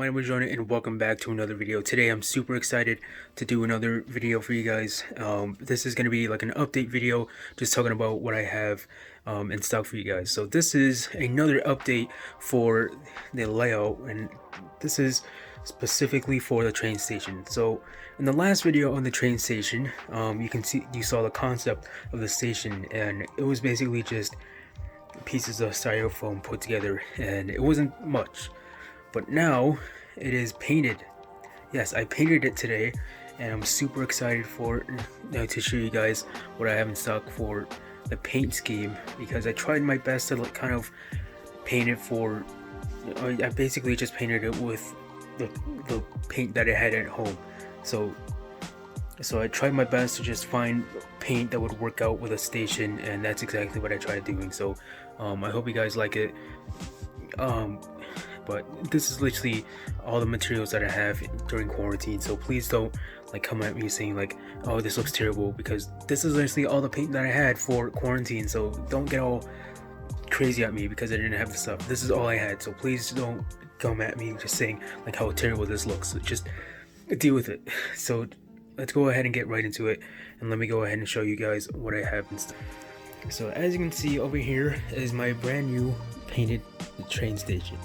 my name is Jonah and welcome back to another video. Today I'm super excited to do another video for you guys. This is going to be like an update video, just talking about what I have in stock for you guys. So this is another update for the layout, and this is specifically for the train station. So in the last video on the train station, you saw the concept of the station, and it was basically just pieces of styrofoam put together, and it wasn't much. But now it is painted. Yes, I painted it today, and I'm super excited to show you guys what I have in stock for the paint scheme, because I tried my best to kind of paint it for. I basically just painted it with the paint that I had at home. So I tried my best to just find paint that would work out with a station, and that's exactly what I tried doing. So I hope you guys like it. But this is literally all the materials that I have during quarantine, so please don't come at me saying oh, this looks terrible, because this is literally all the paint that I had for quarantine. So don't get all crazy at me because I didn't have the stuff. This is all I had, so please don't come at me just saying how terrible this looks. So just deal with it. So let's go ahead and get right into it, and let me go ahead and show you guys what I have in stock. So as you can see over here is my brand new painted train station.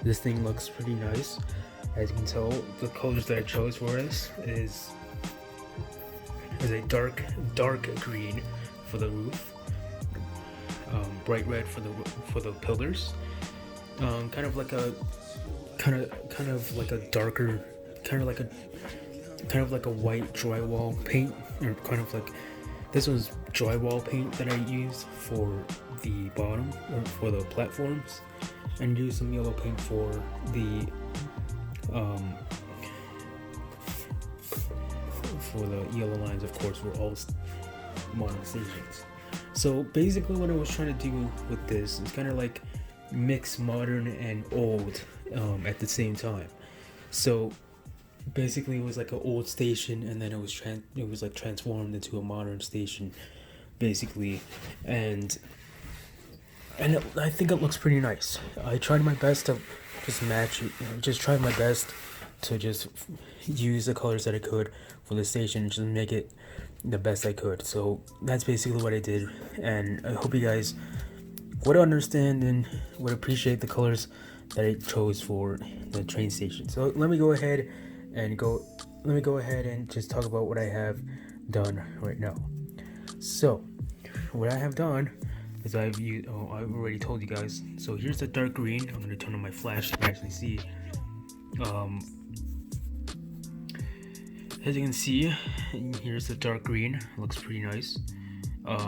This thing looks pretty nice. As you can tell, the colors that I chose for this is a dark green for the roof, bright red for the pillars, kind of like a darker, kind of like a white drywall paint, or kind of like this was drywall paint that I used for the bottom, or for the platforms, and use some yellow paint for the yellow lines, of course, for all modern stations. So basically what I was trying to do with this is kind of like mix modern and old at the same time. So basically it was like an old station, and then it was transformed into a modern station, basically, and I think it looks pretty nice. I tried my best to just match it, just tried my best to just use the colors that I could for the station and just make it the best I could. So that's basically what I did, and I hope you guys would understand and would appreciate the colors that I chose for the train station. So let me go ahead and just talk about what I have done right now. So what I have done is I've already told you guys. So here's the dark green. I'm going to turn on my flash to actually see. As you can see, here's the dark green. It looks pretty nice. As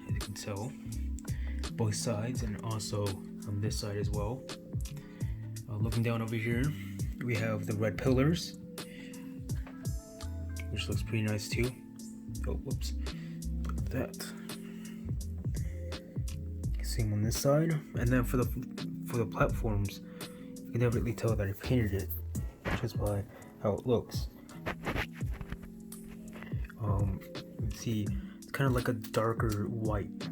you can tell, both sides, and also on this side as well. Looking down over here, we have the red pillars, which looks pretty nice too. Oh, whoops. That. Same on this side, and then for the platforms, you can definitely tell that I painted it just by how it looks. See, it's kind of like a darker white,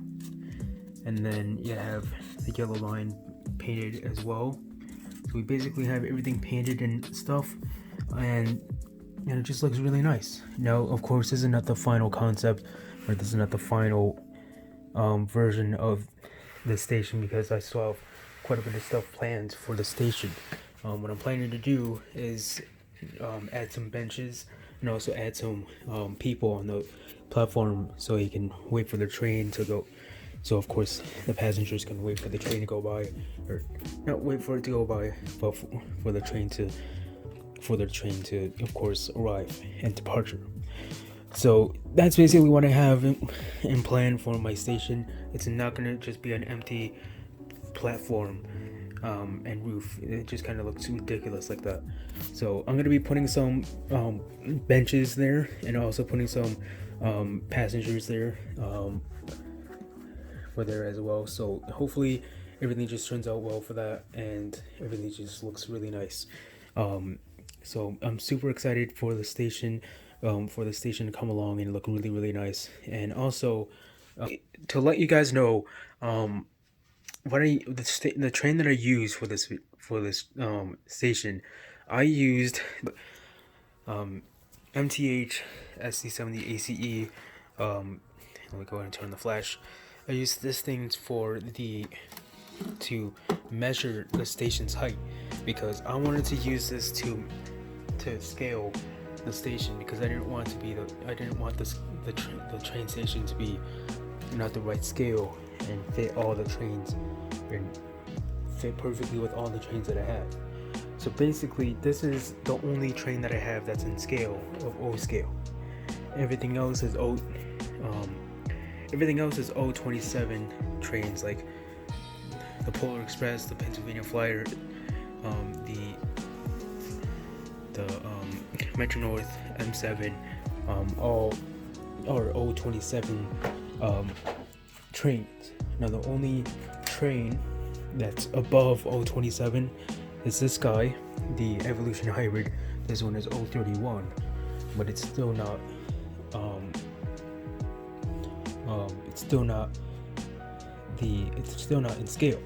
and then you have the yellow line painted as well. So we basically have everything painted and stuff, and it just looks really nice. Now, of course, this is not the final concept, or this is not the final version of the station, because I still have quite a bit of stuff planned for the station. What I'm planning to do is add some benches, and also add some people on the platform, so you can wait for the train to go. So of course the passengers can wait for the train to go by, or not wait for it to go by, but for the train to of course arrive and departure. So that's basically what I have in plan for my station. It's not gonna just be an empty platform and roof. It just kind of looks ridiculous like that. So I'm gonna be putting some benches there, and also putting some passengers there for there as well. So hopefully everything just turns out well for that, and everything just looks really nice. So I'm super excited for the station to come along and look really, really nice. And also to let you guys know, the train that I used for this station, I used MTH SC70 ACE. Let me go ahead and turn the flash. I used this thing to measure the station's height because I wanted to use this to scale the station because I didn't want the train station to be not the right scale and fit all the trains and fit perfectly with all the trains that I have. So basically, this is the only train that I have that's in scale of O scale. Everything else is O27 trains like the Polar Express, the Pennsylvania Flyer, the Metro North M7, all are O27 trains. Now the only train that's above O27 is this guy, the Evolution Hybrid. This one is O31, but it's still not it's still not in scale.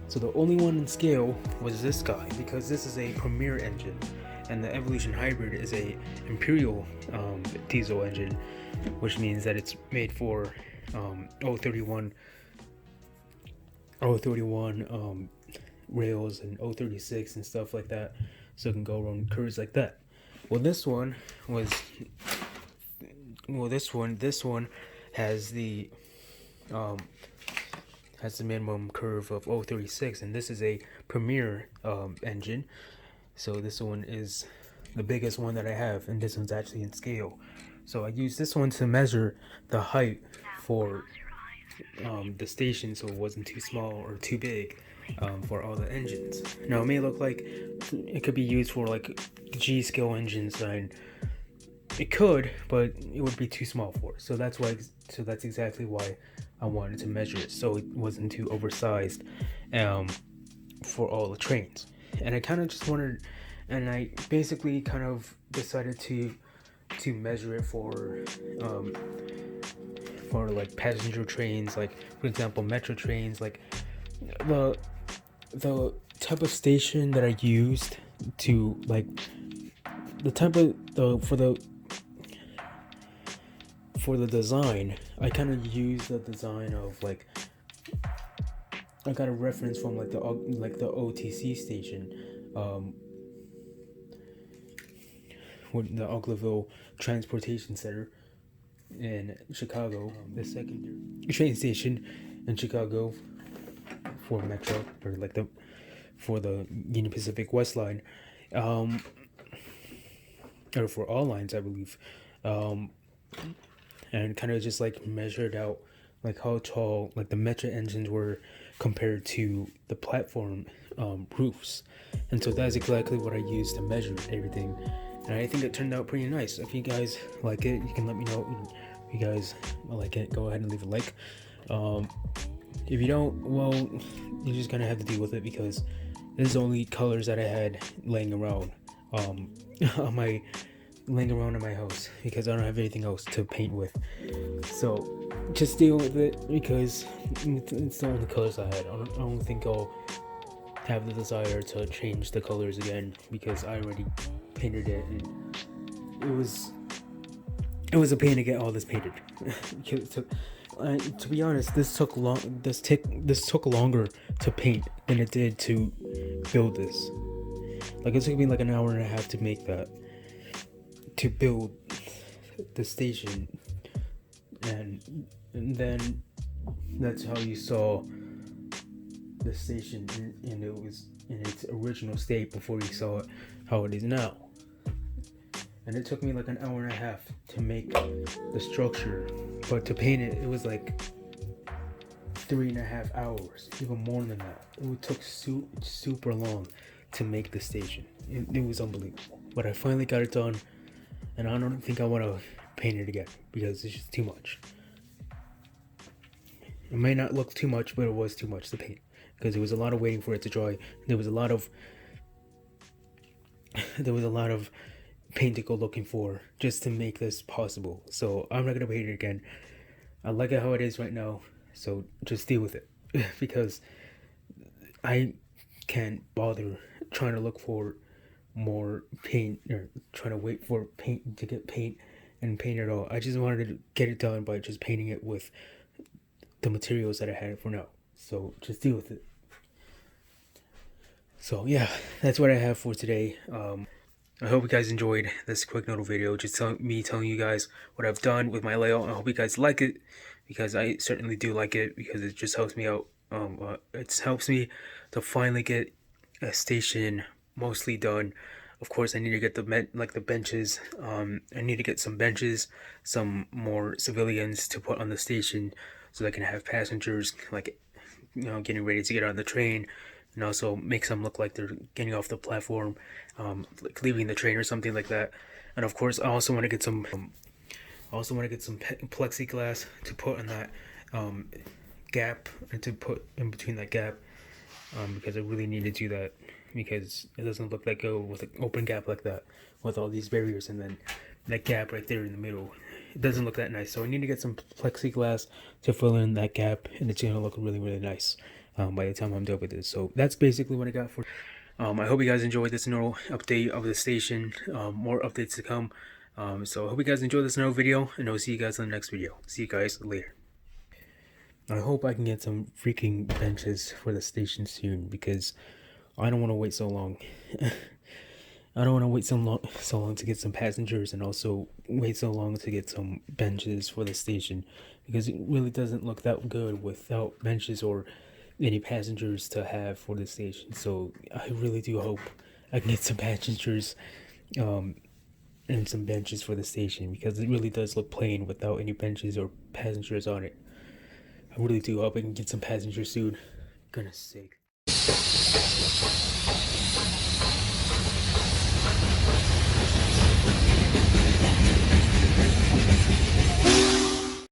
So the only one in scale was this guy because this is a Premier engine, and the Evolution Hybrid is a Imperial diesel engine, which means that it's made for 031 rails and 036 and stuff like that, so it can go around curves like that. This one has the minimum curve of 036, and this is a Premier engine, so this one is the biggest one that I have, and this one's actually in scale. So I use this one to measure the height for the station, so it wasn't too small or too big for all the engines. Now it may look like it could be used for like G scale engines, and it could, but it would be too small for it. So that's exactly why I wanted to measure it, so it wasn't too oversized for all the trains. And I kind of just wanted, and I basically kind of decided to measure it for like passenger trains, like for example metro trains, like the type of station that I used to like the type of for the design. I kind of used the design of like I got a reference from like the OTC station, with the Ogilville Transportation Center in Chicago, the secondary train station in Chicago for Metro, or like for the Union Pacific West Line, or for all lines, I believe, and kind of just like measured out like how tall like the Metro engines were compared to the platform roofs, and so that's exactly what I used to measure everything. And I think it turned out pretty nice. If you guys like it, you can let me know. If you guys like it, go ahead and leave a like. If you don't, well, you're just gonna have to deal with it because this is the only colors that I had laying around on my house because I don't have anything else to paint with. So just deal with it because it's the only colors I had. I don't think I'll have the desire to change the colors again because I already painted it, and it was a pain to get all this painted. To be honest, this took longer to paint than it did to build this. Like it took me like an hour and a half to make that, to build the station, and then that's how you saw the station and it was in its original state before you saw it how it is now. And it took me like an hour and a half to make the structure, but to paint it, it was like 3.5 hours, even more than that. It took super long to make the station. It was unbelievable, but I finally got it done, and I don't think I want to paint it again because it's just too much. It might not look too much, but it was too much to paint because there was a lot of waiting for it to dry. There was a lot of paint to go looking for just to make this possible. So I'm not gonna paint it again. I like it how it is right now, so just deal with it because I can't bother trying to look for more paint or trying to wait for paint to get paint and paint it all. I just wanted to get it done by just painting it with the materials that I had for now. So just deal with it. So yeah, that's what I have for today. I hope you guys enjoyed this quick little video, just me telling you guys what I've done with my layout. I hope you guys like it, because I certainly do like it, because it just helps me out. It helps me to finally get a station mostly done. Of course, I need to get the benches. I need to get some benches, some more civilians to put on the station, so I can have passengers getting ready to get on the train, and also makes them look like they're getting off the platform, like leaving the train or something like that. And of course, I also want to get some. I also want to get some plexiglass to put in that gap, and to put in between that gap, because I really need to do that, because it doesn't look like go with an open gap like that with all these barriers, and then that gap right there in the middle. It doesn't look that nice. So I need to get some plexiglass to fill in that gap, and it's gonna look really, really nice by the time I'm done with this. So that's basically what I got for. I hope you guys enjoyed this little update of the station. More updates to come. So I hope you guys enjoyed this little video, and I'll see you guys in the next video. See you guys later. I hope I can get some freaking benches for the station soon, because I don't want to wait so long. I don't want to wait so long to get some passengers, and also wait so long to get some benches for the station, because it really doesn't look that good without benches or any passengers to have for the station. So I really do hope I can get some passengers, and some benches for the station, because it really does look plain without any benches or passengers on it. I really do hope I can get some passengers soon. Goodness sake.